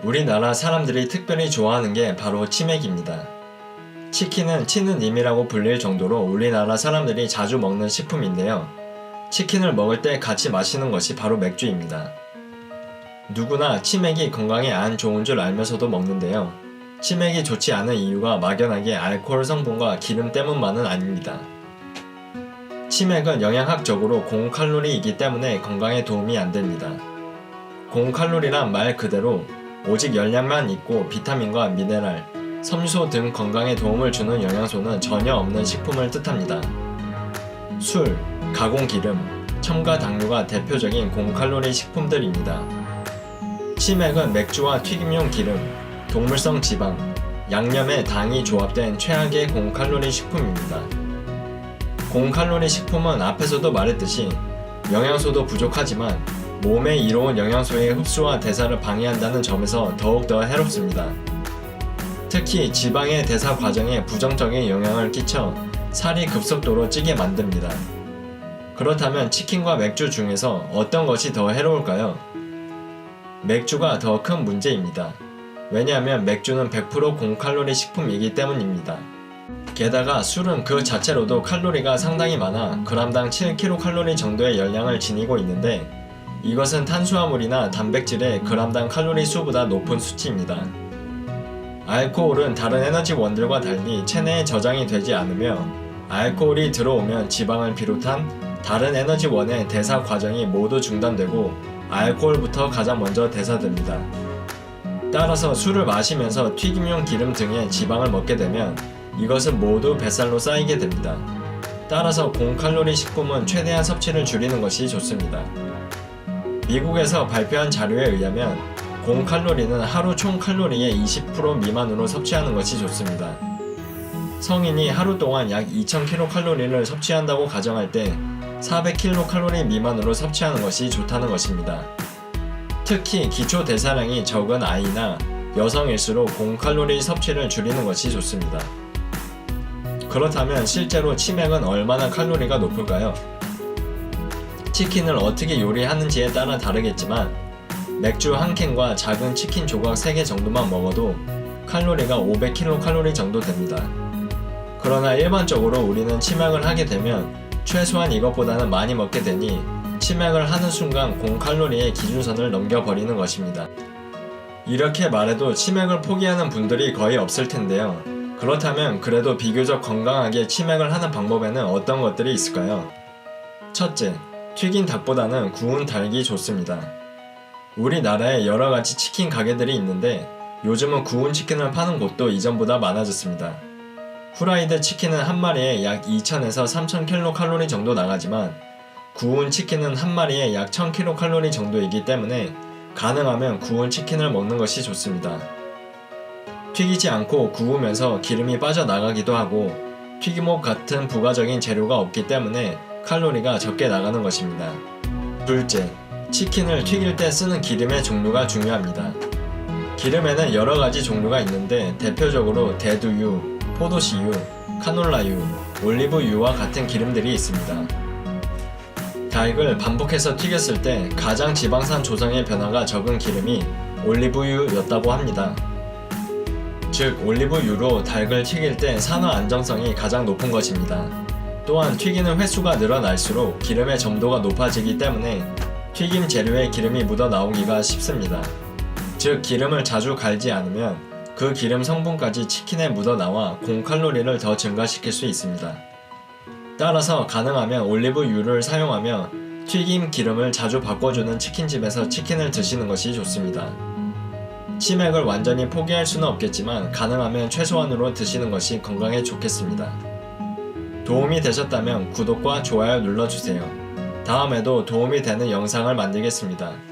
우리나라 사람들이 특별히 좋아하는 게 바로 치맥입니다. 치킨은 치는 님이라고 불릴 정도로 우리나라 사람들이 자주 먹는 식품인데요. 치킨을 먹을 때 같이 마시는 것이 바로 맥주입니다. 누구나 치맥이 건강에 안 좋은 줄 알면서도 먹는데요. 치맥이 좋지 않은 이유가 막연하게 알코올 성분과 기름 때문만은 아닙니다. 치맥은 영양학적으로 고칼로리이기 때문에 건강에 도움이 안 됩니다. 고칼로리란 말 그대로 오직 열량만 있고 비타민과 미네랄, 섬유소 등 건강에 도움을 주는 영양소는 전혀 없는 식품을 뜻합니다. 술, 가공기름, 첨가 당류가 대표적인 고칼로리 식품들입니다. 치맥은 맥주와 튀김용 기름, 동물성 지방, 양념에 당이 조합된 최악의 고칼로리 식품입니다. 고칼로리 식품은 앞에서도 말했듯이 영양소도 부족하지만 몸에 이로운 영양소의 흡수와 대사를 방해한다는 점에서 더욱더 해롭습니다. 특히 지방의 대사 과정에 부정적인 영향을 끼쳐 살이 급속도로 찌게 만듭니다. 그렇다면 치킨과 맥주 중에서 어떤 것이 더 해로울까요? 맥주가 더 큰 문제입니다. 왜냐하면 맥주는 100% 고칼로리 식품이기 때문입니다. 게다가 술은 그 자체로도 칼로리가 상당히 많아 g당 7kcal 정도의 열량을 지니고 있는데 이것은 탄수화물이나 단백질의 g당 칼로리 수보다 높은 수치입니다. 알코올은 다른 에너지원들과 달리 체내에 저장이 되지 않으며 알코올이 들어오면 지방을 비롯한 다른 에너지원의 대사 과정이 모두 중단되고 알코올부터 가장 먼저 대사됩니다. 따라서 술을 마시면서 튀김용 기름 등의 지방을 먹게 되면 이것은 모두 뱃살로 쌓이게 됩니다. 따라서 고칼로리 식품은 최대한 섭취를 줄이는 것이 좋습니다. 미국에서 발표한 자료에 의하면 고칼로리는 하루 총 칼로리의 20% 미만으로 섭취하는 것이 좋습니다. 성인이 하루 동안 약 2000kcal를 섭취한다고 가정할 때 400kcal 미만으로 섭취하는 것이 좋다는 것입니다. 특히 기초 대사량이 적은 아이나 여성일수록 고칼로리 섭취를 줄이는 것이 좋습니다. 그렇다면 실제로 치맥은 얼마나 칼로리가 높을까요? 치킨을 어떻게 요리하는지에 따라 다르겠지만 맥주 한 캔과 작은 치킨 조각 3개 정도만 먹어도 칼로리가 500kcal 정도 됩니다. 그러나 일반적으로 우리는 치맥을 하게 되면 최소한 이것보다는 많이 먹게 되니 치맥을 하는 순간 고칼로리의 기준선을 넘겨버리는 것입니다. 이렇게 말해도 치맥을 포기하는 분들이 거의 없을 텐데요. 그렇다면 그래도 비교적 건강하게 치맥을 하는 방법에는 어떤 것들이 있을까요? 첫째, 튀긴 닭보다는 구운 닭이 좋습니다. 우리나라에 여러가지 치킨 가게들이 있는데 요즘은 구운 치킨을 파는 곳도 이전보다 많아졌습니다. 후라이드 치킨은 한 마리에 약 2000에서 3000kcal 정도 나가지만 구운 치킨은 한 마리에 약 1000kcal 정도이기 때문에 가능하면 구운 치킨을 먹는 것이 좋습니다. 튀기지 않고 구우면서 기름이 빠져나가기도 하고 튀김옷 같은 부가적인 재료가 없기 때문에 칼로리가 적게 나가는 것입니다. 둘째, 치킨을 튀길 때 쓰는 기름의 종류가 중요합니다. 기름에는 여러가지 종류가 있는데 대표적으로 대두유, 포도씨유, 카놀라유, 올리브유와 같은 기름들이 있습니다. 닭을 반복해서 튀겼을 때 가장 지방산 조성의 변화가 적은 기름이 올리브유였다고 합니다. 즉 올리브유로 닭을 튀길 때 산화 안정성이 가장 높은 것입니다. 또한 튀기는 횟수가 늘어날수록 기름의 점도가 높아지기 때문에 튀김 재료에 기름이 묻어 나오기가 쉽습니다. 즉 기름을 자주 갈지 않으면 그 기름 성분까지 치킨에 묻어 나와 고칼로리를 더 증가시킬 수 있습니다. 따라서 가능하면 올리브유를 사용하며 튀김 기름을 자주 바꿔주는 치킨집에서 치킨을 드시는 것이 좋습니다. 치맥을 완전히 포기할 수는 없겠지만 가능하면 최소한으로 드시는 것이 건강에 좋겠습니다. 도움이 되셨다면 구독과 좋아요 눌러주세요. 다음에도 도움이 되는 영상을 만들겠습니다.